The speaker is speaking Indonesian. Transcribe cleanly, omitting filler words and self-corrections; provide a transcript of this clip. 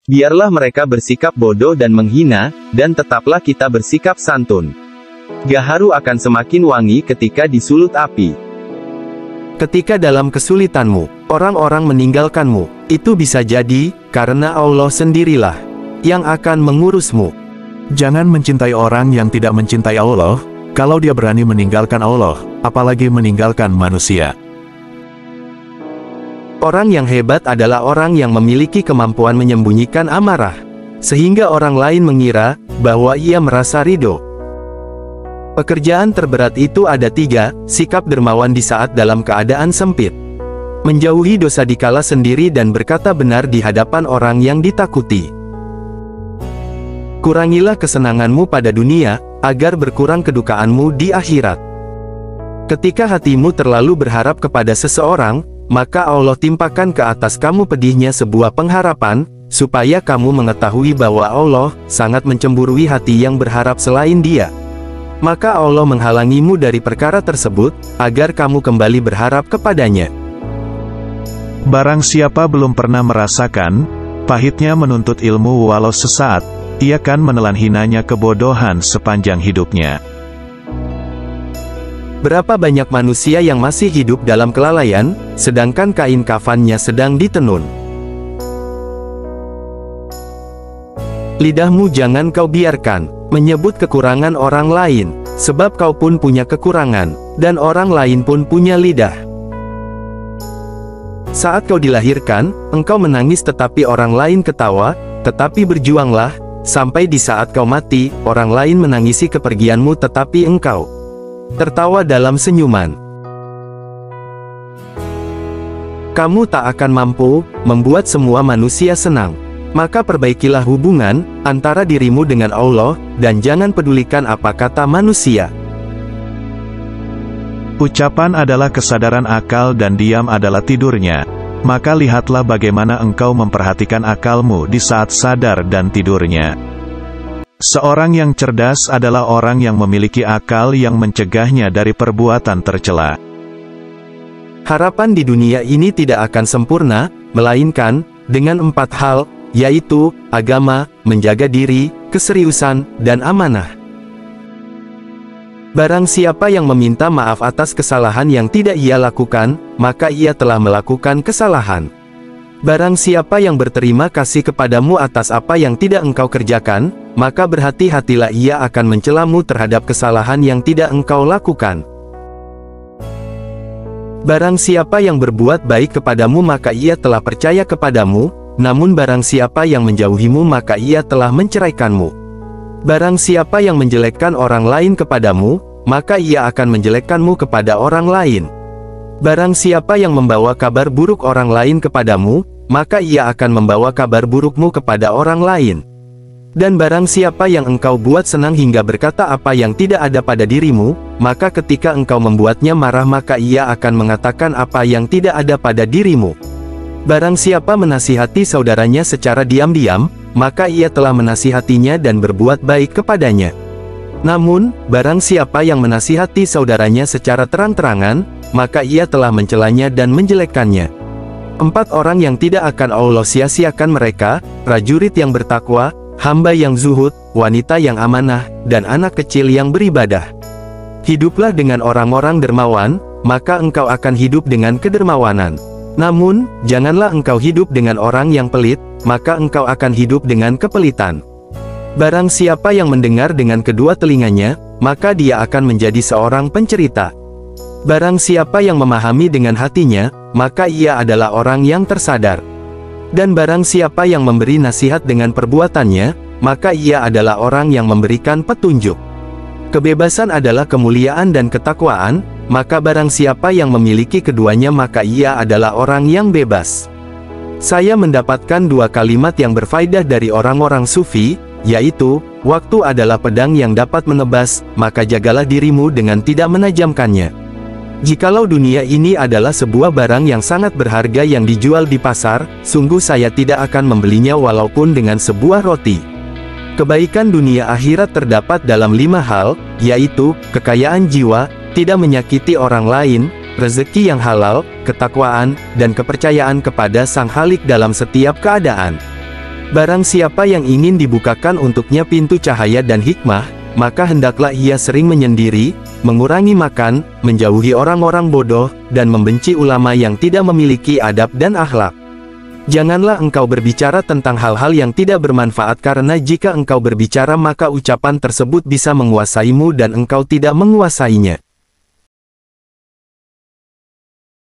Biarlah mereka bersikap bodoh dan menghina, dan tetaplah kita bersikap santun. Gaharu akan semakin wangi ketika disulut api. Ketika dalam kesulitanmu, orang-orang meninggalkanmu, itu bisa jadi, karena Allah sendirilah yang akan mengurusmu. Jangan mencintai orang yang tidak mencintai Allah, kalau dia berani meninggalkan Allah, apalagi meninggalkan manusia. Orang yang hebat adalah orang yang memiliki kemampuan menyembunyikan amarah, sehingga orang lain mengira bahwa ia merasa ridho. Pekerjaan terberat itu ada 3, sikap dermawan di saat dalam keadaan sempit, menjauhi dosa dikala sendiri dan berkata benar di hadapan orang yang ditakuti. Kurangilah kesenanganmu pada dunia, agar berkurang kedukaanmu di akhirat. Ketika hatimu terlalu berharap kepada seseorang, maka Allah timpakan ke atas kamu pedihnya sebuah pengharapan, supaya kamu mengetahui bahwa Allah sangat mencemburui hati yang berharap selain Dia. Maka Allah menghalangimu dari perkara tersebut, agar kamu kembali berharap kepadanya. Barang siapa belum pernah merasakan pahitnya menuntut ilmu walau sesaat, ia kan menelan hinanya kebodohan sepanjang hidupnya. Berapa banyak manusia yang masih hidup dalam kelalaian, sedangkan kain kafannya sedang ditenun. Lidahmu jangan kau biarkan menyebut kekurangan orang lain, sebab kau pun punya kekurangan, dan orang lain pun punya lidah. Saat kau dilahirkan, engkau menangis tetapi orang lain ketawa, tetapi berjuanglah, sampai di saat kau mati, orang lain menangisi kepergianmu tetapi engkau tertawa dalam senyuman. Kamu tak akan mampu membuat semua manusia senang. Maka perbaikilah hubungan antara dirimu dengan Allah, dan jangan pedulikan apa kata manusia. Ucapan adalah kesadaran akal dan diam adalah tidurnya. Maka lihatlah bagaimana engkau memperhatikan akalmu di saat sadar dan tidurnya. Seorang yang cerdas adalah orang yang memiliki akal yang mencegahnya dari perbuatan tercela. Harapan di dunia ini tidak akan sempurna, melainkan dengan 4 hal, yaitu agama, menjaga diri, keseriusan, dan amanah. Barang siapa yang meminta maaf atas kesalahan yang tidak ia lakukan, maka ia telah melakukan kesalahan. Barang siapa yang berterima kasih kepadamu atas apa yang tidak engkau kerjakan, maka berhati-hatilah ia akan mencelamu terhadap kesalahan yang tidak engkau lakukan. Barang siapa yang berbuat baik kepadamu maka ia telah percaya kepadamu, namun barang siapa yang menjauhimu maka ia telah menceraikanmu. Barang siapa yang menjelekkan orang lain kepadamu, maka ia akan menjelekkanmu kepada orang lain. Barang siapa yang membawa kabar buruk orang lain kepadamu, maka ia akan membawa kabar burukmu kepada orang lain. Dan barang siapa yang engkau buat senang hingga berkata apa yang tidak ada pada dirimu, maka ketika engkau membuatnya marah maka ia akan mengatakan apa yang tidak ada pada dirimu. Barang siapa menasihati saudaranya secara diam-diam, maka ia telah menasihatinya dan berbuat baik kepadanya. Namun, barang siapa yang menasihati saudaranya secara terang-terangan, maka ia telah mencelanya dan menjelekkannya. 4 orang yang tidak akan Allah sia-siakan mereka, prajurit yang bertakwa, hamba yang zuhud, wanita yang amanah, dan anak kecil yang beribadah. Hiduplah dengan orang-orang dermawan, maka engkau akan hidup dengan kedermawanan. Namun, janganlah engkau hidup dengan orang yang pelit, maka engkau akan hidup dengan kepelitan. Barang siapa yang mendengar dengan kedua telinganya, maka dia akan menjadi seorang pencerita. Barang siapa yang memahami dengan hatinya, maka ia adalah orang yang tersadar. Dan barang siapa yang memberi nasihat dengan perbuatannya, maka ia adalah orang yang memberikan petunjuk. Kebebasan adalah kemuliaan dan ketakwaan, maka barang siapa yang memiliki keduanya maka ia adalah orang yang bebas. Saya mendapatkan 2 kalimat yang berfaedah dari orang-orang sufi, yaitu, waktu adalah pedang yang dapat menebas, maka jagalah dirimu dengan tidak menajamkannya. Jikalau dunia ini adalah sebuah barang yang sangat berharga yang dijual di pasar, sungguh saya tidak akan membelinya walaupun dengan sebuah roti. Kebaikan dunia akhirat terdapat dalam 5 hal, yaitu, kekayaan jiwa, tidak menyakiti orang lain, rezeki yang halal, ketakwaan, dan kepercayaan kepada Sang Khalik dalam setiap keadaan. Barang siapa yang ingin dibukakan untuknya pintu cahaya dan hikmah, maka hendaklah ia sering menyendiri, mengurangi makan, menjauhi orang-orang bodoh, dan membenci ulama yang tidak memiliki adab dan akhlak. Janganlah engkau berbicara tentang hal-hal yang tidak bermanfaat karena jika engkau berbicara maka ucapan tersebut bisa menguasaimu dan engkau tidak menguasainya.